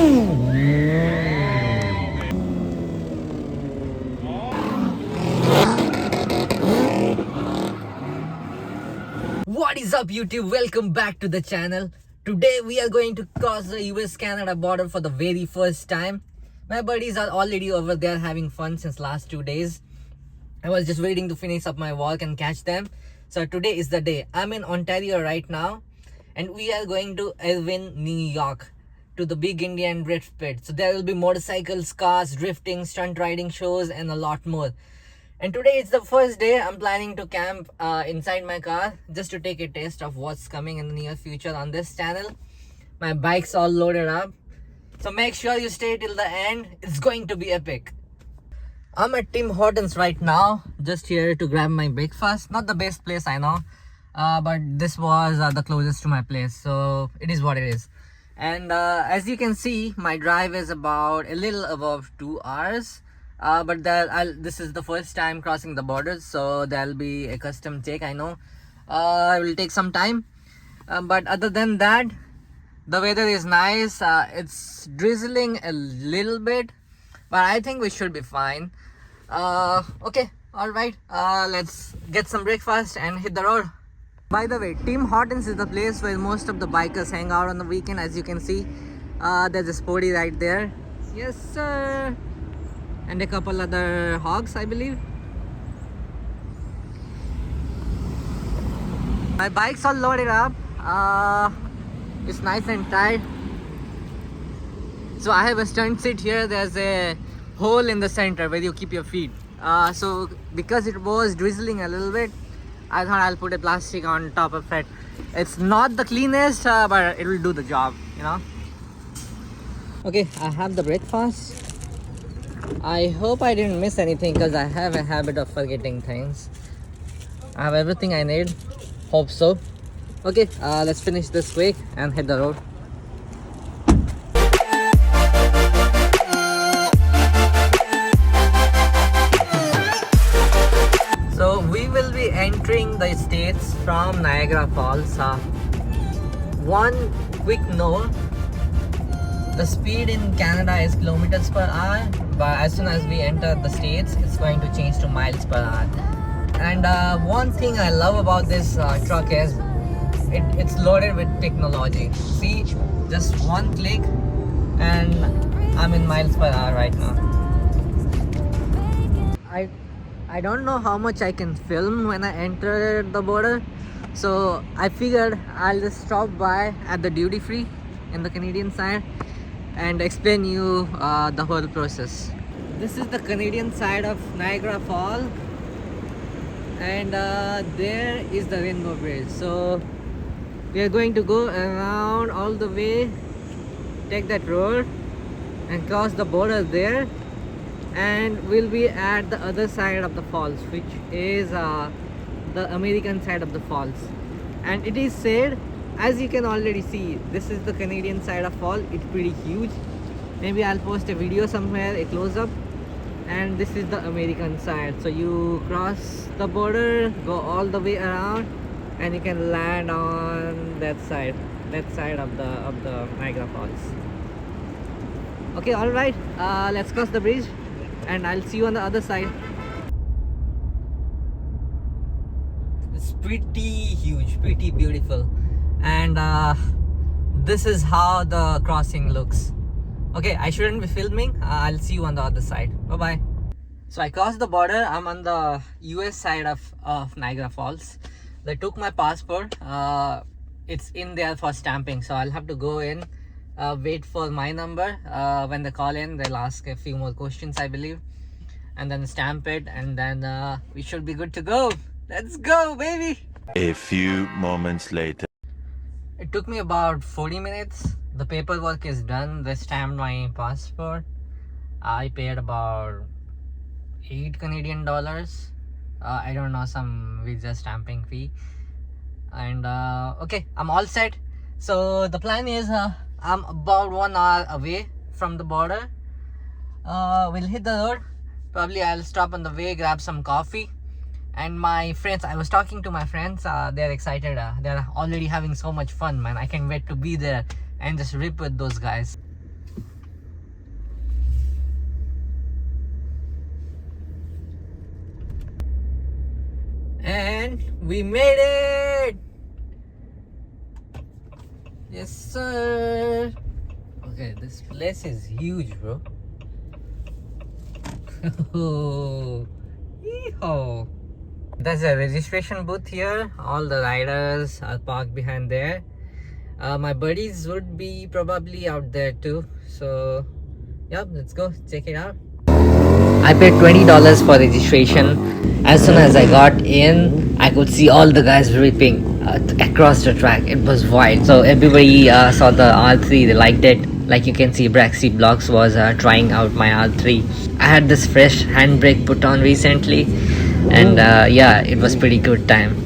What is up YouTube? Welcome back to the channel. Today we are going to cross the US-Canada border for the very first time. My buddies are already over there having fun since last 2 days. I was just waiting to finish up my walk and catch them. So today is the day. I'm in Ontario right now and we are going to Elwyn, New York to the Big Indian Drift Pit. So there will be motorcycles, cars, drifting, stunt riding shows and a lot more. And today it's the first day. I'm planning to camp inside my car just to take a taste of what's coming in the near future on this channel. My bike's all loaded up. So make sure you stay till the end. It's going to be epic. I'm at Tim Hortons right now, just here to grab my breakfast. Not the best place, I know, but this was the closest to my place, so it is what it is. And as you can see, my drive is about a little above 2 hours. But this is the first time crossing the borders, so there'll be a custom take. I know it will take some time, but other than that, the weather is nice. It's drizzling a little bit, but I think we should be fine. Okay, all right, let's get some breakfast and hit the road. By the way, Tim Hortons is the place where most of the bikers hang out on the weekend. As you can see, there's a Sporty right there. Yes sir. And a couple other hogs, I believe. My bike's all loaded up. It's nice and tight. So I have a stunt seat here. There's a hole in the center where you keep your feet. So because it was drizzling a little bit, I thought I'll put a plastic on top of it. It's not the cleanest, but it will do the job, you know. Okay, I have the breakfast. I hope I didn't miss anything because I have a habit of forgetting things. I have everything I need. Hope so. Okay, let's finish this quick and hit the road. So we will be entering the States from Niagara Falls. One quick note. The speed in Canada is kilometers per hour, but as soon as we enter the States, it's going to change to miles per hour. And one thing I love about this truck is it's loaded with technology. See, just one click and I'm in miles per hour right now. I don't know how much I can film when I enter the border, so I figured I'll just stop by at the duty free in the Canadian side and explain you the whole process. This is the Canadian side of Niagara Falls, and there is the Rainbow Bridge. So we are going to go around all the way, take that road and cross the border there, and we'll be at the other side of the falls, which is the American side of the falls. And it is said, as you can already see, this is the Canadian side of fall. It's pretty huge. Maybe I'll post a video somewhere, a close-up. And this is the American side. So you cross the border, go all the way around, and you can land on that side of the Niagara Falls. Okay, all right. Let's cross the bridge, and I'll see you on the other side. It's pretty huge, pretty beautiful. And this is how the crossing looks. Okay, I shouldn't be filming. I'll see you on the other side. Bye bye. So I crossed the border. I'm on the US side of Niagara Falls. They took my passport. It's in there for stamping, so I'll have to go in, wait for my number. When they call in, they'll ask a few more questions, I believe, and then stamp it, and then we should be good to go. Let's go, baby. A few moments later. It took me about 40 minutes. The paperwork is done. They stamped my passport. I paid about $8 Canadian. I don't know, some visa stamping fee. And okay, I'm all set. So the plan is I'm about 1 hour away from the border. We'll hit the road. Probably I'll stop on the way, grab some coffee. And my friends, I was talking to my friends, they're excited. They're already having so much fun, man. I can't wait to be there and just rip with those guys. And we made it! Yes, sir. Okay, this place is huge, bro. Yeehaw. There's a registration booth here. All the riders are parked behind there. My buddies would be probably out there too. So, yeah, let's go check it out. I paid $20 for registration. As soon as I got in, I could see all the guys ripping across the track. It was wild. So everybody saw the R3, they liked it. Like you can see, Braxy Blocks was trying out my R3. I had this fresh handbrake put on recently, and yeah, it was pretty good time.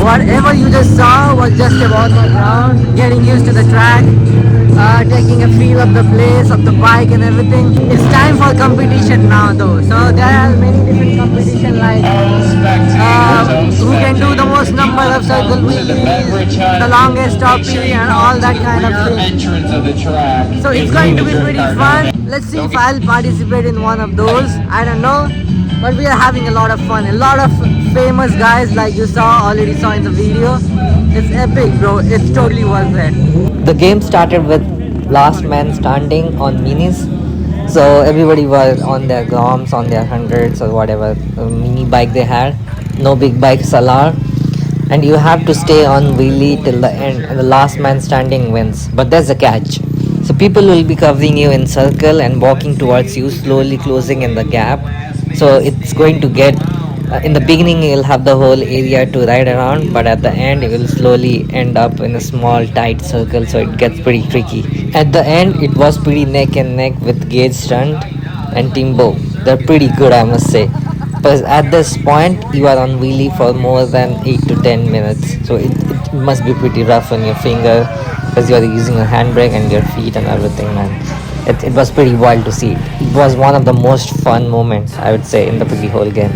Whatever you just saw was just about my ground, getting used to the track, taking a feel of the place, of the bike and everything. It's time for competition now though. So there are many different competitions like who can do the most number of circle wheelies, the longest toppy and all that kind of thing. So it's going to be pretty fun. Let's see if I'll participate in one of those. I don't know. But we are having a lot of fun. A lot of famous guys like you already saw in the video. It's epic, bro. It's totally worth it. The game started with last man standing on minis. So everybody was on their Groms, on their hundreds or whatever mini bike they had. No big bikes allowed. And you have to stay on wheelie till the end. And the last man standing wins. But there's a catch. So people will be covering you in circle and walking towards you, slowly closing in the gap. So it's going to get in the beginning you'll have the whole area to ride around, but at the end it will slowly end up in a small tight circle, so it gets pretty tricky. At the end it was pretty neck and neck with Gage Stunt and Timbo. They're pretty good, I must say, because at this point you are on wheelie for more than 8 to 10 minutes, so it must be pretty rough on your finger because you are using your handbrake and your feet and everything, man. It was pretty wild to see. It was one of the most fun moments, I would say, in the pretty whole game.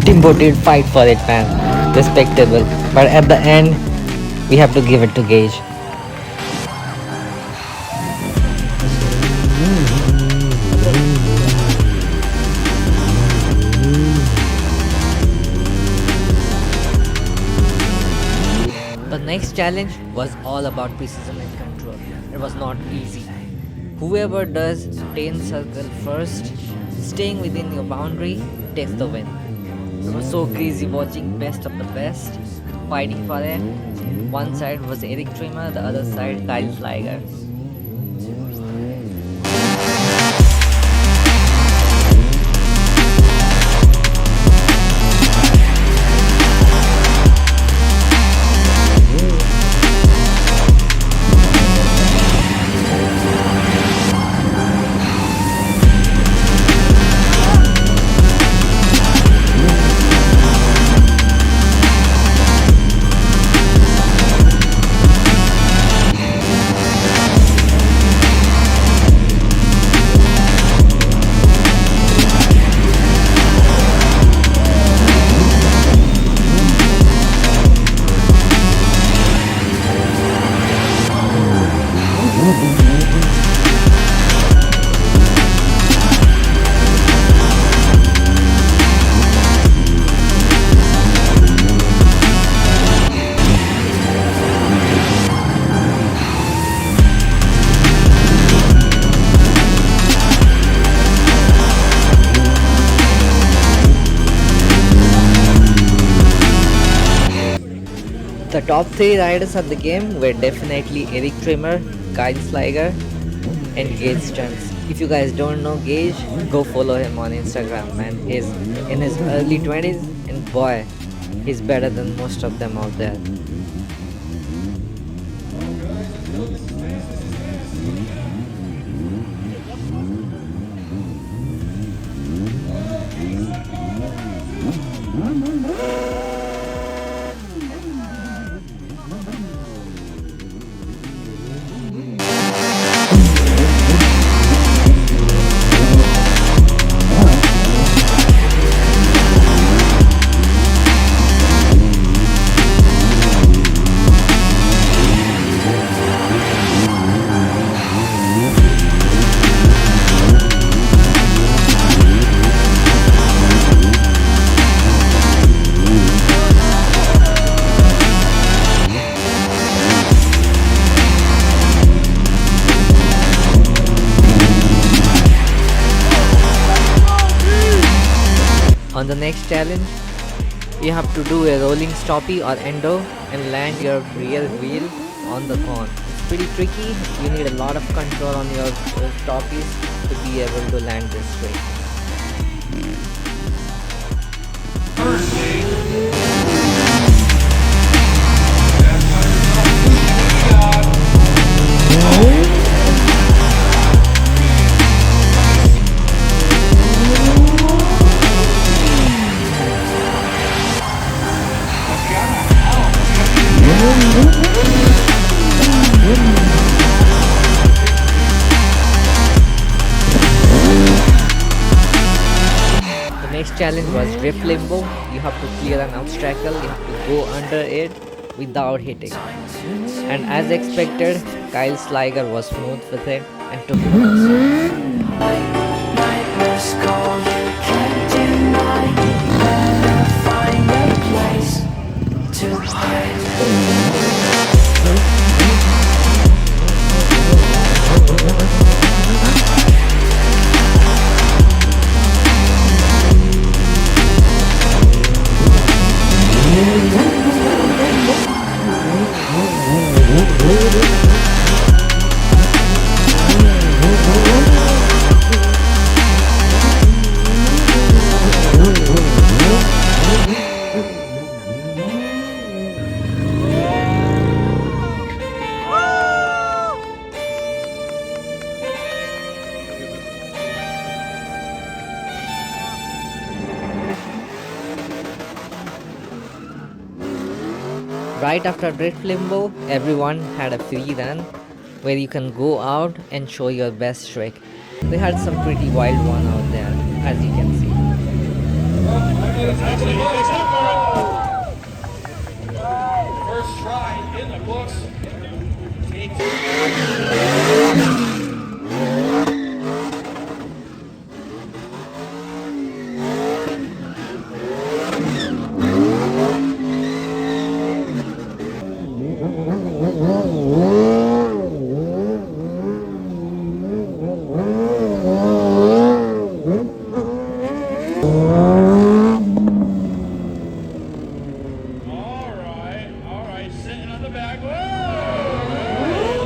Timbo did fight for it, man. Respectable. But at the end, we have to give it to Gage. The next challenge was all about precision and control. It was not easy. Whoever does 10 circle first, staying within your boundary, takes the win. It was so crazy watching best of the best fighting for it. One side was Eric Trimmer, the other side Kyle Sliger. The top 3 riders of the game were definitely Eric Trimmer, Kyle Sliger, and Gage Stunts. If you guys don't know Gage, go follow him on Instagram, man. He's in his early 20s and boy, he's better than most of them out there. On the next challenge, you have to do a rolling stoppie or endo and land your rear wheel on the cone. It's pretty tricky. You need a lot of control on your stoppies to be able to land this straight. The next challenge was drift limbo. You have to clear an obstacle, you have to go under it without hitting. And as expected, Kyle Sliger was smooth with it and took it. Nightmares call, you can't deny. Better find a place to hide. Right after drift limbo, everyone had a free run where you can go out and show your best trick. They had some pretty wild one out there, as you can see. First try in the books. All right, sitting on the back. Whoa!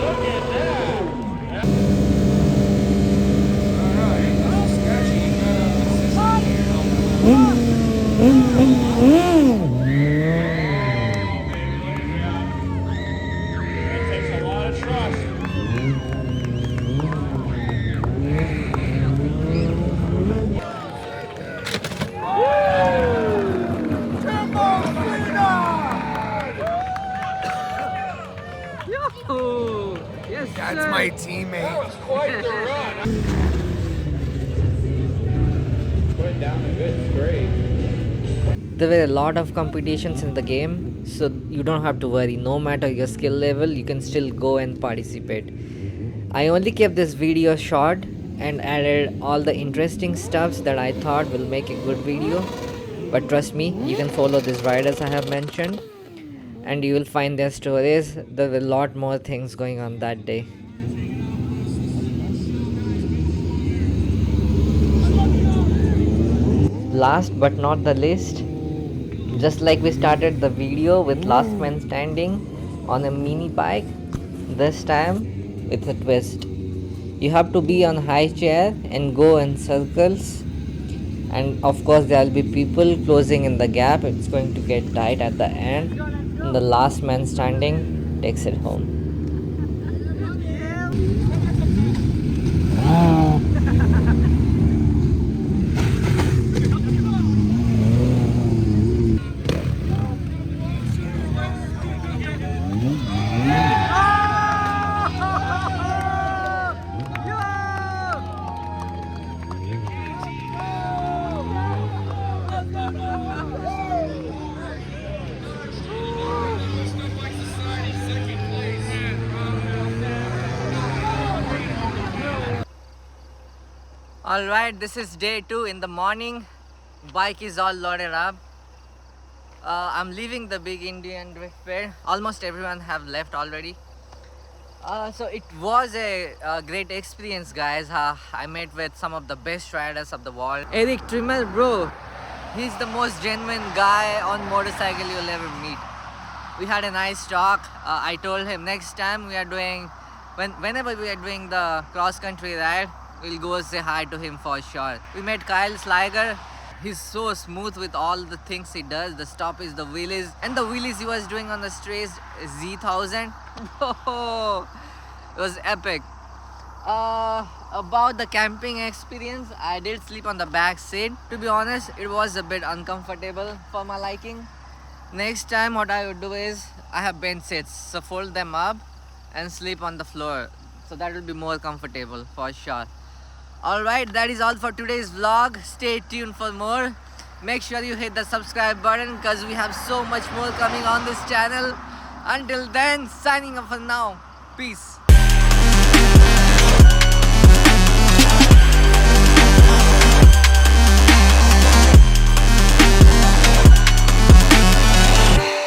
Look at that. All right, That takes a lot of trust. That's my teammate. That was quite the run. Put down a good straight. There were a lot of competitions in the game, so you don't have to worry. No matter your skill level, you can still go and participate. I only kept this video short and added all the interesting stuffs that I thought will make a good video. But trust me, you can follow these riders I have mentioned and you will find their stories. There were a lot more things going on that day. Last but not the least, Just like we started the video with last man standing on a mini bike, this time with a twist. You have to be on high chair and go in circles, and of course there will be people closing in the gap. It's going to get tight at the end, and the last man standing takes it home. Alright, this is day 2 in the morning. Bike is all loaded up. I'm leaving the big Indian drift fair. Almost everyone have left already. So it was a great experience, guys. I met with some of the best riders of the world. Eric Trimmel, bro, he's the most genuine guy on motorcycle you'll ever meet. We had a nice talk. I told him next time we are doing, whenever we are doing the cross country ride, we'll go say hi to him for sure. We met Kyle Sliger. He's so smooth with all the things he does. The stop is the wheelies, and the wheelies he was doing on the straight Z1000. Oh, it was epic. About the camping experience, I did sleep on the back seat. To be honest, it was a bit uncomfortable for my liking. Next time what I would do is, I have bench seats, so fold them up and sleep on the floor. So that will be more comfortable for sure. Alright, that is all for today's vlog. Stay tuned for more. Make sure you hit the subscribe button because we have so much more coming on this channel. Until then, signing off for now. Peace.